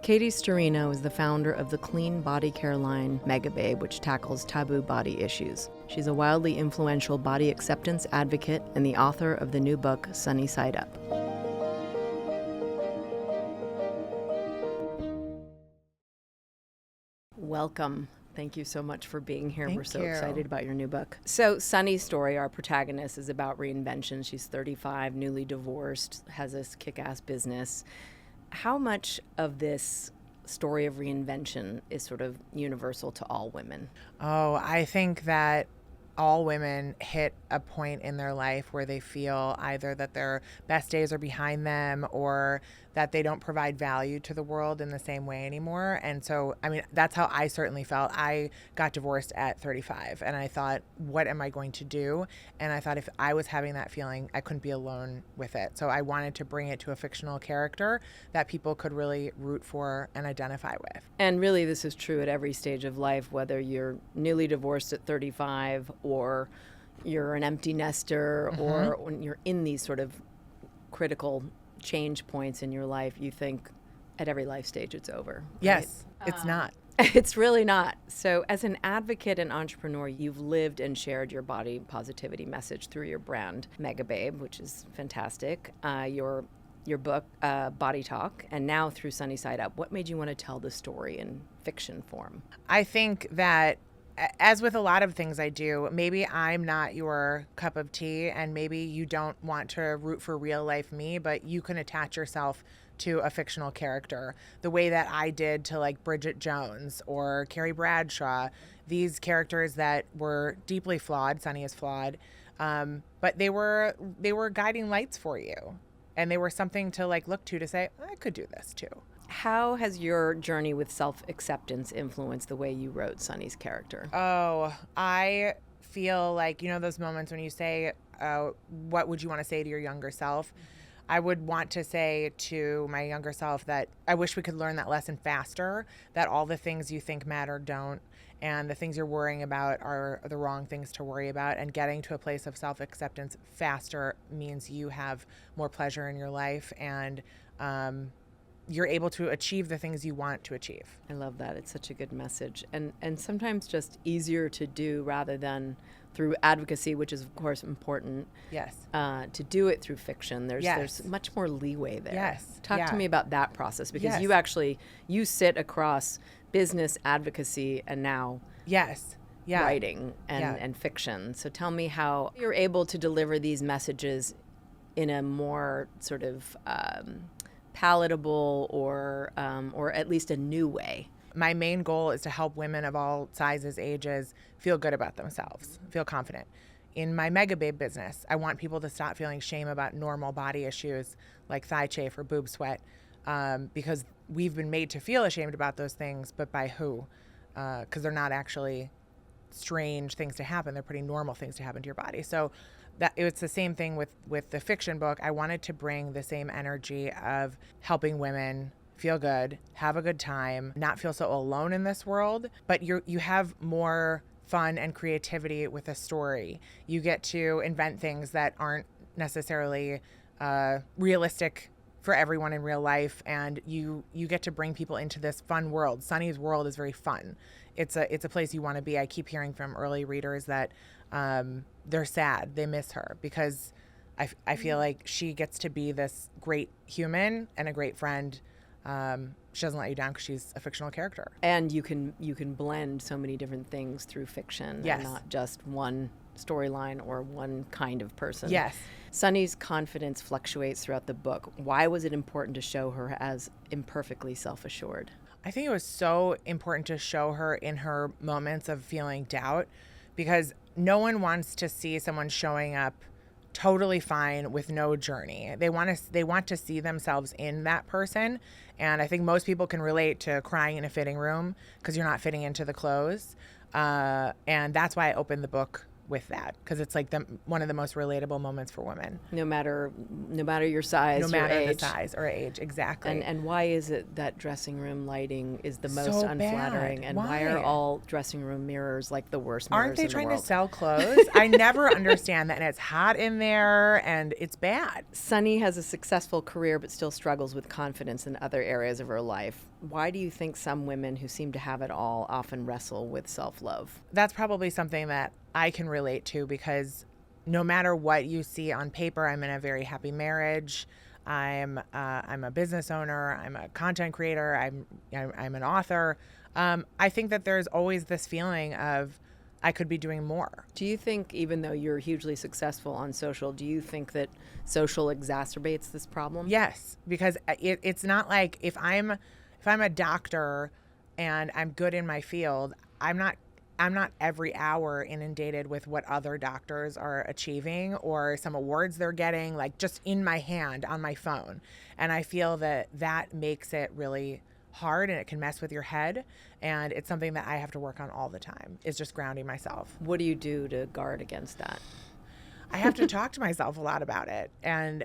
Katie Sturino is the founder of the clean body care line Megabab, which tackles taboo body issues. She's a wildly influential body acceptance advocate and the author of the new book, Sunny Side Up. Welcome. Thank you so much for being here. We're so excited about your new book. So Sunny's story, our protagonist, is about reinvention. She's 35, newly divorced, has this kick-ass business. How much of this story of reinvention is sort of universal to all women? Oh, I think that all women hit a point in their life where they feel either that their best days are behind them or that they don't provide value to the world in the same way anymore. And so, I mean, that's how I certainly felt. I got divorced at 35 and I thought, what am I going to do? And I thought if I was having that feeling, I couldn't be alone with it. So I wanted to bring it to a fictional character that people could really root for and identify with. And really, this is true at every stage of life, whether you're newly divorced at 35 or you're an empty nester, or when you're in these sort of critical change points in your life, you think at every life stage it's over. Right? Yes, it's not. It's really not. So as an advocate and entrepreneur, you've lived and shared your body positivity message through your brand, Megabab, which is fantastic, your book, Body Talk, and now through Sunny Side Up. What made you want to tell the story in fiction form? I think that as with a lot of things I do, maybe I'm not your cup of tea and maybe you don't want to root for real life me, but you can attach yourself to a fictional character the way that I did to like Bridget Jones or Carrie Bradshaw, these characters that were deeply flawed. Sunny is flawed, but they were guiding lights for you. And they were something to like look to say, I could do this too. How has your journey with self-acceptance influenced the way you wrote Sunny's character? Oh, I feel like, you know, those moments when you say, what would you want to say to your younger self? I would want to say to my younger self that I wish we could learn that lesson faster, that all the things you think matter don't, and the things you're worrying about are the wrong things to worry about. And getting to a place of self-acceptance faster means you have more pleasure in your life and you're able to achieve the things you want to achieve. I love that. It's such a good message. And sometimes just easier to do rather than through advocacy, which is, of course, important. Yes. To do it through fiction. There's much more leeway there. Yes. Talk to me about that process, because Yes. you sit across business, advocacy, and now writing and fiction. So tell me how you're able to deliver these messages in a more sort of palatable or at least a new way. My main goal is to help women of all sizes, ages, feel good about themselves, feel confident. In my Megabab business, I want people to stop feeling shame about normal body issues like thigh chafe or boob sweat, because we've been made to feel ashamed about those things, but by who? Because they're not actually strange things to happen. They're pretty normal things to happen to your body. So that it's the same thing with the fiction book. I wanted to bring the same energy of helping women feel good, have a good time, not feel so alone in this world, but you have more fun and creativity with a story. You get to invent things that aren't necessarily realistic for everyone in real life, and you get to bring people into this fun world. Sunny's world is very fun. It's a place you want to be. I keep hearing from early readers that they're sad, they miss her, because I feel like she gets to be this great human and a great friend. She doesn't let you down because she's a fictional character. And you can blend so many different things through fiction, Yes. and not just one storyline or one kind of person. Yes. Sunny's confidence fluctuates throughout the book. Why was it important to show her as imperfectly self-assured? I think it was so important to show her in her moments of feeling doubt, because no one wants to see someone showing up totally fine with no journey. They want to see themselves in that person. And I think most people can relate to crying in a fitting room because you're not fitting into the clothes. And that's why I opened the book with that because it's like one of the most relatable moments for women. No matter your size, no matter age. the size or age, exactly. And why is it that dressing room lighting is the most So unflattering? bad. And why are all dressing room mirrors like the worst mirrors Aren't they in the trying world? to sell clothes? I never understand that. And it's hot in there and it's bad. Sunny has a successful career but still struggles with confidence in other areas of her life. Why do you think some women who seem to have it all often wrestle with self-love? That's probably something that I can relate to because no matter what you see on paper, I'm in a very happy marriage. I'm a business owner. I'm a content creator. I'm an author. I think that there's always this feeling of I could be doing more. Do you think, even though you're hugely successful on social, do you think that social exacerbates this problem? Yes, because it's not like if I'm a doctor and I'm good in my field, I'm not every hour inundated with what other doctors are achieving or some awards they're getting, like just in my hand on my phone. And I feel that makes it really hard and it can mess with your head. And it's something that I have to work on all the time, is just grounding myself. What do you do to guard against that? I have to talk to myself a lot about it. And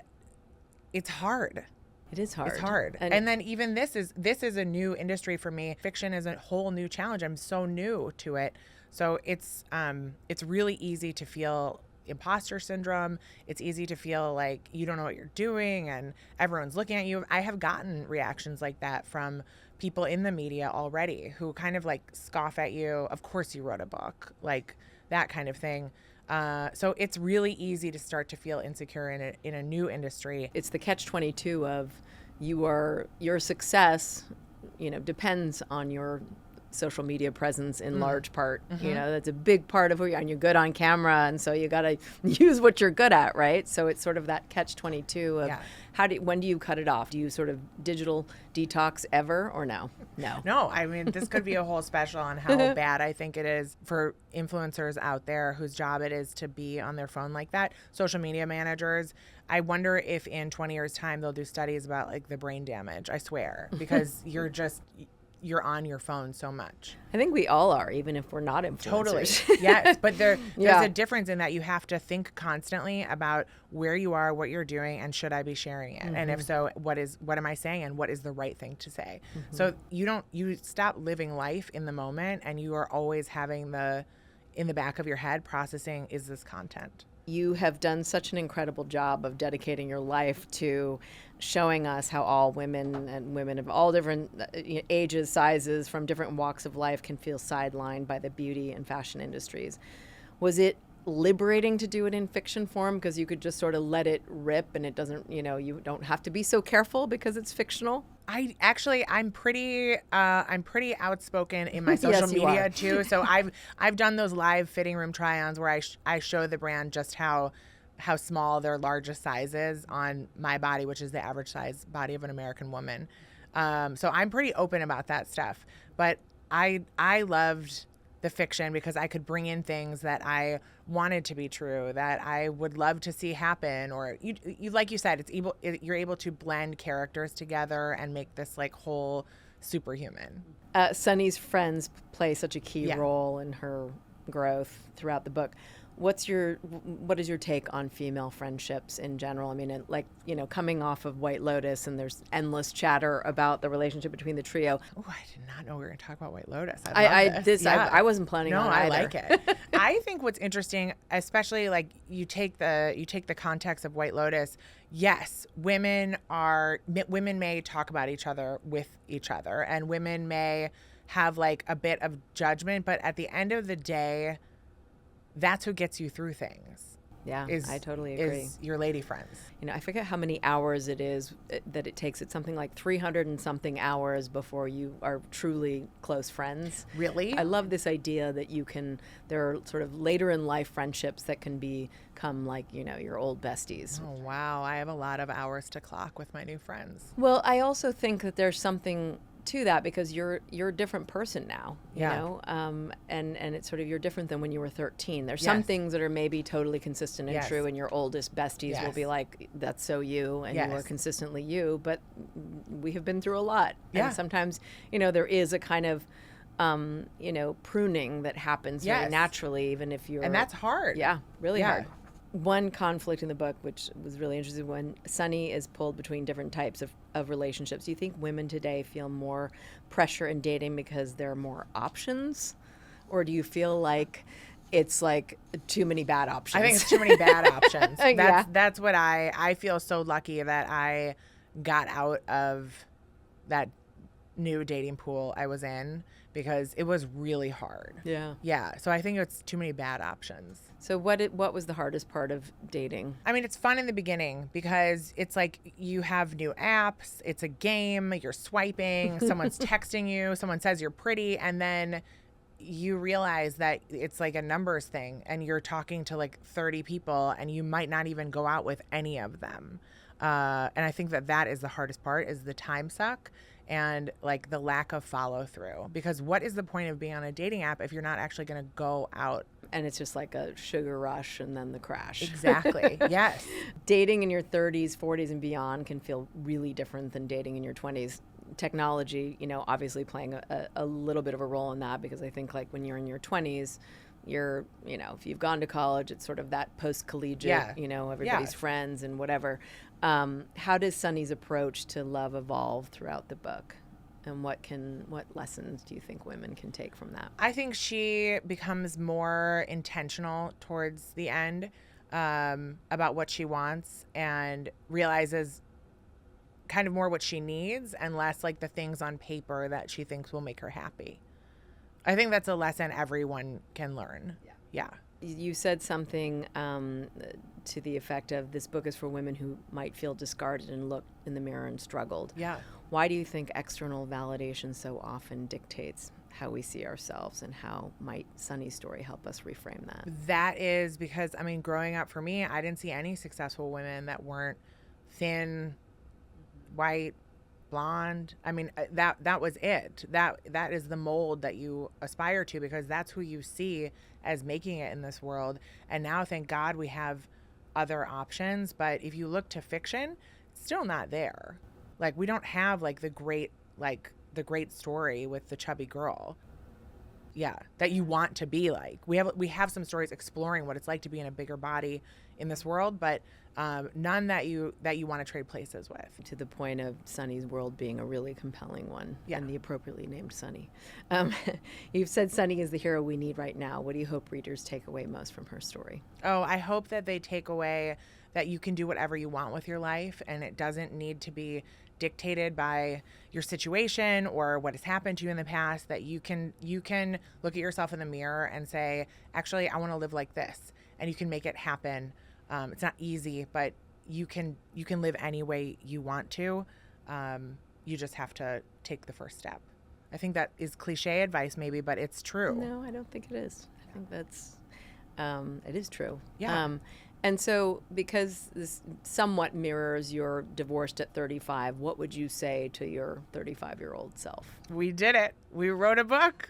it's hard. It is hard. It's hard. And then even this is a new industry for me. Fiction is a whole new challenge. I'm so new to it. So it's really easy to feel imposter syndrome. It's easy to feel like you don't know what you're doing and everyone's looking at you. I have gotten reactions like that from people in the media already who kind of like scoff at you. Of course you wrote a book, like that kind of thing. So it's really easy to start to feel insecure in a new industry. It's the catch-22 of your success, depends on your social media presence in large part. Mm-hmm. That's a big part of who you are, and you're good on camera, and so you got to use what you're good at, right? So it's sort of that catch-22 of when do you cut it off? Do you sort of digital detox ever or no? No, I mean, this could be a whole special on how bad I think it is for influencers out there whose job it is to be on their phone like that. Social media managers, I wonder if in 20 years' time they'll do studies about like the brain damage, I swear, because you're on your phone so much. I think we all are, even if we're not influencers. Totally. Yes. But there's a difference in that you have to think constantly about where you are, what you're doing, and should I be sharing it? Mm-hmm. And if so, what am I saying and what is the right thing to say? Mm-hmm. So you stop living life in the moment and you are always having in the back of your head processing, is this content? You have done such an incredible job of dedicating your life to showing us how all women and women of all different ages, sizes, from different walks of life can feel sidelined by the beauty and fashion industries. Was it liberating to do it in fiction form because you could just sort of let it rip and it doesn't, you don't have to be so careful because it's fictional? I'm pretty outspoken in my social media too. So I've done those live fitting room try-ons where I show the brand just how small their largest size is on my body, which is the average size body of an American woman. So I'm pretty open about that stuff. But I loved the fiction because I could bring in things that I wanted to be true, that I would love to see happen, or you like you said, you're able to blend characters together and make this like whole superhuman. Sunny's friends play such a key role in her growth throughout the book. What is your take on female friendships in general? I mean, coming off of White Lotus, and there's endless chatter about the relationship between the trio. Oh, I did not know we were going to talk about White Lotus. I wasn't planning on it. No, I like it. I think what's interesting, especially like you take the context of White Lotus. Yes, women may talk about each other with each other, and women may have like a bit of judgment, but at the end of the day, that's who gets you through things. Yeah, I totally agree. Is your lady friends. I forget how many hours it is that it takes. It's something like 300 and something hours before you are truly close friends. Really? I love this idea that there are sort of later in life friendships that can become like, your old besties. Oh, wow. I have a lot of hours to clock with my new friends. Well, I also think that there's something to that because you're a different person now, you know, and it's sort of, you're different than when you were 13. There's some things that are maybe totally consistent and true, and your oldest besties will be like, that's so you, and you are consistently you, but we have been through a lot. And sometimes, there is a kind of pruning that happens very naturally, even if you're. And that's hard. Yeah, really hard. One conflict in the book, which was really interesting, when Sunny is pulled between different types of relationships. Do you think women today feel more pressure in dating because there are more options? Or do you feel like it's like too many bad options? I think it's too many bad options. That's what I feel so lucky that I got out of that new dating pool I was in, because it was really hard. Yeah. So I think it's too many bad options. So what was the hardest part of dating? I mean, it's fun in the beginning because it's like you have new apps, it's a game, you're swiping, someone's texting you, someone says you're pretty, and then you realize that it's like a numbers thing, and you're talking to like 30 people and you might not even go out with any of them. And I think that is the hardest part, is the time suck and like the lack of follow through, because what is the point of being on a dating app if you're not actually going to go out? And it's just like a sugar rush and then the crash. Exactly. Yes. Dating in your 30s, 40s and beyond can feel really different than dating in your 20s. Technology, obviously playing a little bit of a role in that, because I think like when you're in your 20s, you're, if you've gone to college, it's sort of that post-collegiate, everybody's friends and whatever. How does Sunny's approach to love evolve throughout the book? And what lessons do you think women can take from that? I think she becomes more intentional towards the end about what she wants, and realizes kind of more what she needs and less like the things on paper that she thinks will make her happy. I think that's a lesson everyone can learn. Yeah. You said something to the effect of, this book is for women who might feel discarded and looked in the mirror and struggled. Yeah. Why do you think external validation so often dictates how we see ourselves, and how might Sunny's story help us reframe that? That is because, growing up for me, I didn't see any successful women that weren't thin, white, blonde. That was it. That is the mold that you aspire to, because that's who you see as making it in this world. And now, thank God, we have other options. But if you look to fiction, it's still not there. Like, we don't have like the great story with the chubby girl. Yeah, that you want to be like. We have some stories exploring what it's like to be in a bigger body in this world, but none that you want to trade places with. To the point of Sunny's world being a really compelling one, and the appropriately named Sunny. You've said Sunny is the hero we need right now. What do you hope readers take away most from her story? Oh, I hope that they take away that you can do whatever you want with your life, and it doesn't need to be dictated by your situation or what has happened to you in the past. That you can look at yourself in the mirror and say, actually, I want to live like this, and you can make it happen. It's not easy, but you can live any way you want to. You just have to take the first step. I think that is cliche advice maybe, but it's true. No, I don't think it is. I think that's it is true. Yeah. And so, because this somewhat mirrors your divorced at 35, what would you say to your 35-year-old self? We did it. We wrote a book.